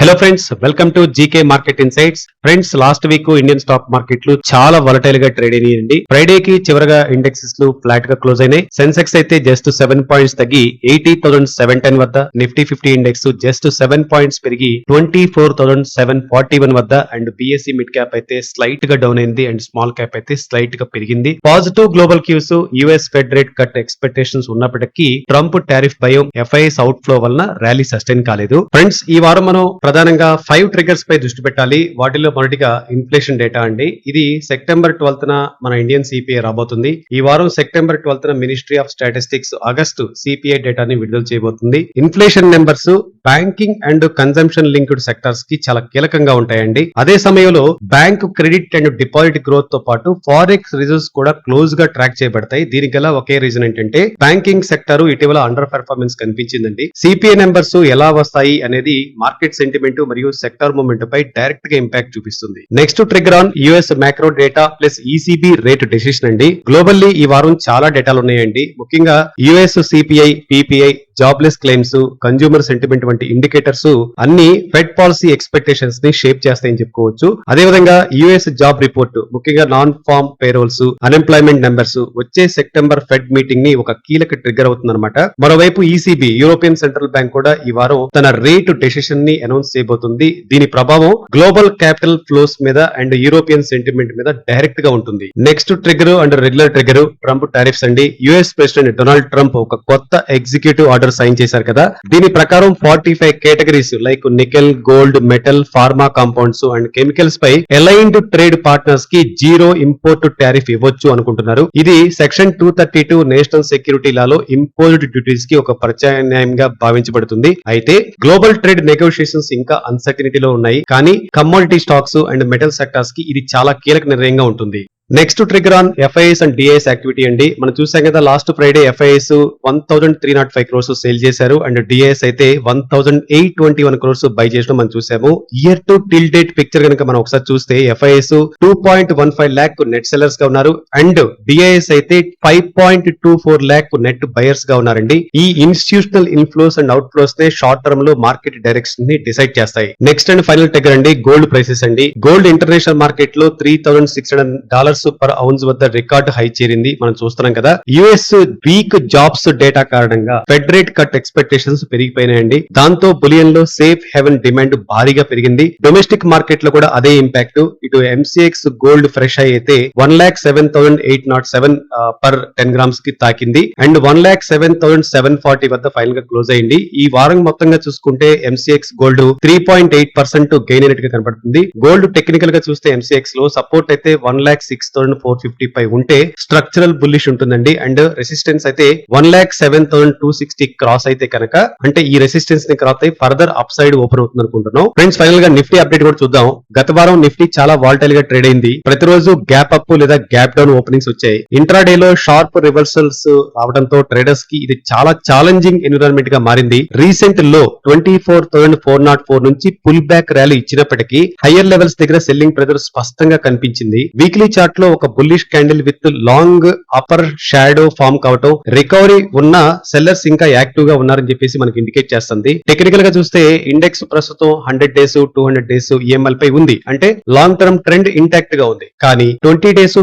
Hello friends, welcome to GK market insights. Friends, last week Indian stock మార్కెట్లు చాలా volatile గా trade అయినాయండి. Friday కి చివరగా ఇండెక్సెస్ ఫ్లాట్ గా క్లోజ్ అయినాయి. సెన్సెక్స్ అయితే జస్ట్ 7 పాయింట్స్ తగ్గి 80,710 వద్ద, నిఫ్టీ 50 ఇండెక్స్ జస్ట్ 7 పాయింట్స్ పెరిగి 24,741 వద్ద, అండ్ బిఎస్సి మిడ్ క్యాప్ అయితే స్లైట్ గా డౌన్ అయింది అండ్ స్మాల్ క్యాప్ అయితే స్లైట్ గా పెరిగింది. Positive global cues, US Fed rate cut expectations ఉన్నప్పటికీ ట్రంప్ టారిఫ్ భయం, ఎఫ్ఐఎస్ అవుట్ ఫ్లో వలన ర్యాలీ సస్టైన్ కాలేదు. ఫ్రెండ్స్, ఈ వారం మనం ప్రధానంగా 5 ట్రిగర్స్ పై దృష్టి పెట్టాలి. వాటిలో మొదటిగా ఇన్ఫ్లేషన్ డేటా అండి. ఇది సెప్టెంబర్ 12న మన ఇండియన్ సిపిఐ రాబోతుంది. ఈ వారం సెప్టెంబర్ 12న ministry of statistics August CPI డేటాని విడుదల చేయబోతుంది. Inflation numbers banking and consumption linked sectors కి చాలా కీలకంగా ఉంటాయండి. అదే సమయంలో bank credit and deposit growth తో పాటు ఫారెక్స్ రిజర్వ్స్ కూడా క్లోజ్ గా ట్రాక్ చేయబడతాయి. దీనికి గల ఒకే రీజన్ ఏంటంటే బ్యాంకింగ్ సెక్టర్ ఇటీవల అండర్ పెర్ఫార్మెన్స్ కనిపించిందండి. సిపిఐ నెంబర్స్ ఎలా వస్తాయి అనేది మార్కెట్ సెంటిమెంట్ మరియు సెక్టర్ మూవ్మెంట్ పై డైరెక్ట్ గా ఇంపాక్ట్ చూపిస్తుంది. Next trigger on US macro data plus ECB rate decision అండి. గ్లోబల్లీ ఈ వారం చాలా డేటాలు ఉన్నాయండి. ముఖ్యంగా US CPI, PPI, jobless claims, consumer sentiment వంటి ఇండికేటర్స్ అన్ని ఫెడ్ పాలసీ ఎక్స్పెక్టేషన్స్ ని షేప్ చేస్తాయని చెప్పుకోవచ్చు. అదేవిధంగా యుఎస్ జాబ్ రిపోర్ట్, ముఖ్యంగా non farm payrolls, unemployment numbers వచ్చే సెప్టెంబర్ ఫెడ్ మీటింగ్ ని ఒక కీలక ట్రిగ్గర్ అవుతుందన్నమాట. మరోవైపు ఈసీబీ, యూరోపియన్ సెంట్రల్ బ్యాంక్ కూడా ఈ వారం తన రేటు డెసిషన్ ని అనౌన్స్ చేయబోతుంది. దీని ప్రభావం గ్లోబల్ క్యాపిటల్ ఫ్లోస్ మీద అండ్ యూరోపియన్ సెంటిమెంట్ మీద డైరెక్ట్ గా ఉంటుంది. Next trigger and regular trigger Trump tariffs అండి. యుఎస్ ప్రెసిడెంట్ డొనాల్డ్ ట్రంప్ ఒక కొత్త ఎగ్జిక్యూటివ్ ఆర్డర్ సైన్ చేశారు కదా. దీని ప్రకారం 45 categories like nickel, gold, metal, pharma compounds and chemicals పై అలైన్డ్ ట్రేడ్ పార్ట్నర్స్ కి 0 ఇంపోర్ట్ టారిఫ్ ఇవ్వచ్చు అనుకుంటున్నారు. ఇది సెక్షన్ 232 నేషనల్ సెక్యూరిటీ లాలో ఇంపోజ్డ్ డ్యూటీస్ కి ఒక ప్రత్యామ్నాయంగా భావించబడుతుంది. అయితే గ్లోబల్ ట్రేడ్ నెగోషియేషన్స్ ఇంకా అన్సర్టనిటీలో ఉన్నాయి. కానీ commodity stocks and metal sectors కి ఇది చాలా కీలక నిర్ణయంగా ఉంటుంది. Next trigger on FIIs and DIIs activity అండి. మనం చూసాం కదా, last Friday FIIs 1,305 crores sale చేశారు అండ్ డిఐఎస్ అయితే 1,821 crores బై చేయడం మనం చూసాము. Year to till date picture కనుక మనం ఒకసారి చూస్తే ఎఫ్ఐఎస్ 2.15 lakh నెట్ సెల్లర్స్ గా ఉన్నారు అండ్ డిఐఎస్ అయితే 5.24 lakh నెట్ బయర్స్ గా ఉన్నారండి. ఈ institutional inflows and out flows నే షార్ట్ టర్మ్ లో మార్కెట్ డైరెక్షన్ ని డిసైడ్ చేస్తాయి. నెక్స్ట్ అండ్ ఫైనల్ ట్రిగర్ అండి, గోల్డ్ ప్రైసెస్ అండి. గోల్డ్ ఇంటర్నేషనల్ మార్కెట్ లో $3,600 పర్ ఔన్స్ వద్ద రికార్డు హై చేరింది. మనం చూస్తున్నాం కదా. యుఎస్ వీక్ జాబ్స్ డేటా కారణంగా ఫెడ్ రేట్ కట్ ఎక్స్పెక్టేషన్స్ పెరిగిపోయినాయండి. దాంతో బులియన్ లో సేఫ్ హెవెన్ డిమాండ్ భారీగా పెరిగింది. డొమెస్టిక్ మార్కెట్ లో కూడా అదే ఇంపాక్ట్. ఇటు ఎంసీఎక్స్ గోల్డ్ ఫ్రెష్ హై అయితే 1,07,807 పర్ 10 grams కి తాకింది అండ్ 1,07,740 వద్ద ఫైనల్ గా క్లోజ్ అయింది. ఈ వారం మొత్తంగా చూసుకుంటే ఎంసీఎక్స్ గోల్డ్ 3.8% గెయిన్ అయినట్టుగా కనబడుతుంది. గోల్డ్ టెక్నికల్ గా చూస్తే ఎంసీఎక్స్ లో సపోర్ట్ అయితే 1,06,450 ఉంటే స్ట్రక్చరల్ బుల్లిష్ ఉంటుందండి అండ్ రెసిస్టెన్స్ అయితే 1,07,260 క్రాస్ అయితే కనుక, అంటే ఈ రెసిస్టెన్స్ ని క్రాస్ అయి ఫర్దర్ అప్ సైడ్ ఓపెన్ అవుతుంది అనుకుంటున్నాం. ఫ్రెండ్స్, ఫైనల్ గా నిఫ్టీ అప్డేట్ కూడా చూద్దాం. గత వారం నిఫ్టీ చాలా వాలటైల్ గా ట్రేడ్ అయింది. ప్రతిరోజు గ్యాప్ అప్ లేదా గ్యాప్ డౌన్ ఓపెనింగ్స్ వచ్చాయి. ఇంట్రాడే లో షార్ప్ రివర్సల్స్ రావడంతో ట్రేడర్స్ కి ఇది చాలా ఛాలెంజింగ్ ఎన్విరాన్మెంట్ గా మారింది. రీసెంట్ లో 24,404 నుంచి పుల్ బ్యాక్ ర్యాలీ ఇచ్చినప్పటికీ హయ్యర్ లెవెల్స్ దగ్గర సెల్లింగ్ ప్రెజర్ స్పష్టంగా కనిపించింది. వీక్లీ చార్ట్ లో ఒక bullish candle with long upper shadow form కావటం, రికవరీ ఉన్న సెల్లర్స్ ఇంకా యాక్టివ్ గా ఉన్నారని చెప్పేసి మనకి ఇండికేట్ చేస్తుంది. టెక్నికల్ గా చూస్తే ఇండెక్స్ ప్రస్తుతం 100 days 200 days ఈఎంఎల్ పై ఉంది. అంటే లాంగ్ టర్మ్ ట్రెండ్ ఇంటాక్ట్ గా ఉంది. కానీ 20 days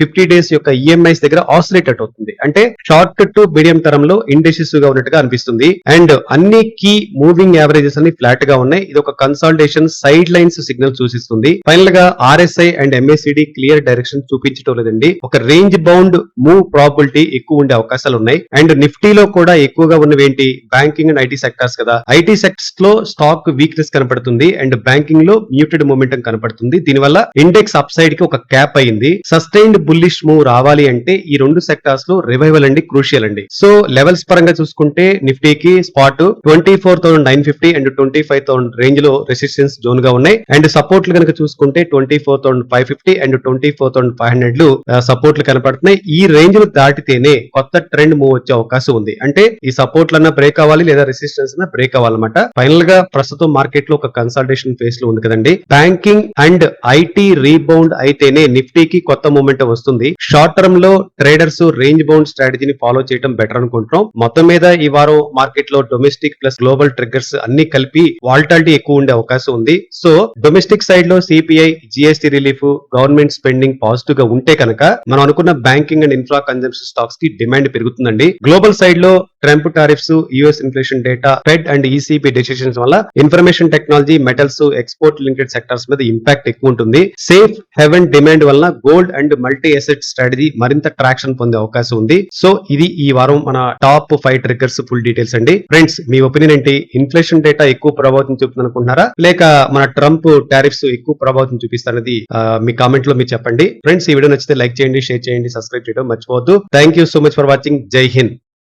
50 days యొక్క ఈఎంఐస్ దగ్గర ఆసిలేట్ అవుతుంది. అంటే షార్ట్ టు మీడియం టర్మ్ లో ఇండెసిసివ్ గా ఉన్నట్టుగా అనిపిస్తుంది అండ్ అన్ని కీ మూవింగ్ యావరేజెస్ అన్ని ఫ్లాట్ గా ఉన్నాయి. ఇది ఒక కన్సాలిడేషన్ సైడ్ లైన్స్ సిగ్నల్ సూచిస్తుంది. ఫైనల్ గా RSI and MACD clear direction చూపించడం లేదండి. ఒక రేంజ్ బౌండ్ మూవ్ ప్రాబిలిటీ ఎక్కువ ఉండే అవకాశాలు ఉన్నాయి అండ్ నిఫ్టీలో కూడా ఎక్కువగా ఉన్నవి ఏంటి, బ్యాంకింగ్ అండ్ ఐటీ సెక్టార్స్ కదా. ఐటీ సెక్టర్స్ లో స్టాక్ వీక్నెస్ కనపడుతుంది అండ్ బ్యాంకింగ్ లో మ్యూటెడ్ మొమెంటం కనపడుతుంది. దీనివల్ల ఇండెక్స్ అప్ సైడ్ కి ఒక క్యాప్ అయింది. సస్టైన్డ్ బుల్లిష్ మూవ్ రావాలి అంటే ఈ రెండు సెక్టార్స్ లో రివైవల్ అండి క్రూషియల్ అండి. సో లెవెల్స్ పరంగా చూసుకుంటే నిఫ్టీకి స్పాట్ 24,950 అండ్ 25,000 రేంజ్ లో రెసిస్టెన్స్ జోన్ గా ఉన్నాయి అండ్ సపోర్ట్లు కనుక చూసుకుంటే 24,550 అండ్ 24,000 10,500 సపోర్ట్లు కనపడుతున్నాయి. ఈ రేంజ్ ను దాటితేనే కొత్త ట్రెండ్ మూవ్ వచ్చే అవకాశం ఉంది. అంటే ఈ సపోర్ట్లన్నా బ్రేక్ అవ్వాలి లేదా రెసిస్టెన్స్ బ్రేక్ అవ్వాలన్నమాట. ఫైనల్ గా ప్రస్తుతం మార్కెట్ లో ఒక కన్సల్టేషన్ ఫేస్ లో ఉంది కదండి. బ్యాంకింగ్ అండ్ ఐటీ రీబౌండ్ అయితేనే నిఫ్టీకి కొత్త మూమెంట్ వస్తుంది. షార్ట్ టర్మ్ లో ట్రేడర్స్ రేంజ్ బౌండ్ స్ట్రాటజీని ఫాలో చేయడం బెటర్ అనుకుంటున్నాం. మొత్తం మీద ఈ వారం మార్కెట్ లో డొమెస్టిక్ ప్లస్ గ్లోబల్ ట్రిగ్గర్స్ అన్ని కలిపి వాల్టాలిటీ ఎక్కువ ఉండే అవకాశం ఉంది. సో డొమెస్టిక్ సైడ్ లో CPI, GST relief, government spending positive గా ఉంటే కనుక మనం అనుకున్న banking and infra consumption stocks కి డిమాండ్ పెరుగుతుందండి. గ్లోబల్ సైడ్ లో Trump tariffs, US inflation data, Fed and ECB decisions వల్ల information technology, metals, export linked sectors మీద ఇంపాక్ట్ ఎక్కువ ఉంటుంది. సేఫ్ హెవెన్ డిమాండ్ వలన gold and multi asset strategy మరింత traction పొందే అవకాశం ఉంది. సో ఇది ఈ వారం మన టాప్ 5 ట్రిగ్గర్స్ ఫుల్ డీటెయిల్స్ అండి. ఫ్రెండ్స్, మీ ఒపీనియన్ ఏంటి? ఇన్ఫ్లేషన్ డేటా ఎక్కువ ప్రభావితం చూపుతుంది అనుకుంటున్నారా, లేక మన ట్రంప్ టారిఫ్స్ ఎక్కువ ప్రభావితం చూపిస్తారనేది మీ కామెంట్ లో మీరు చెప్పండి. ఫ్రెండ్స్, ఈ వీడియో నచ్చితే లైక్ చేయండి, షేర్ చేయండి, సబ్స్క్రైబ్ చేయడం మర్చిపోవద్దు. Thank you so much for watching. జై హింద్.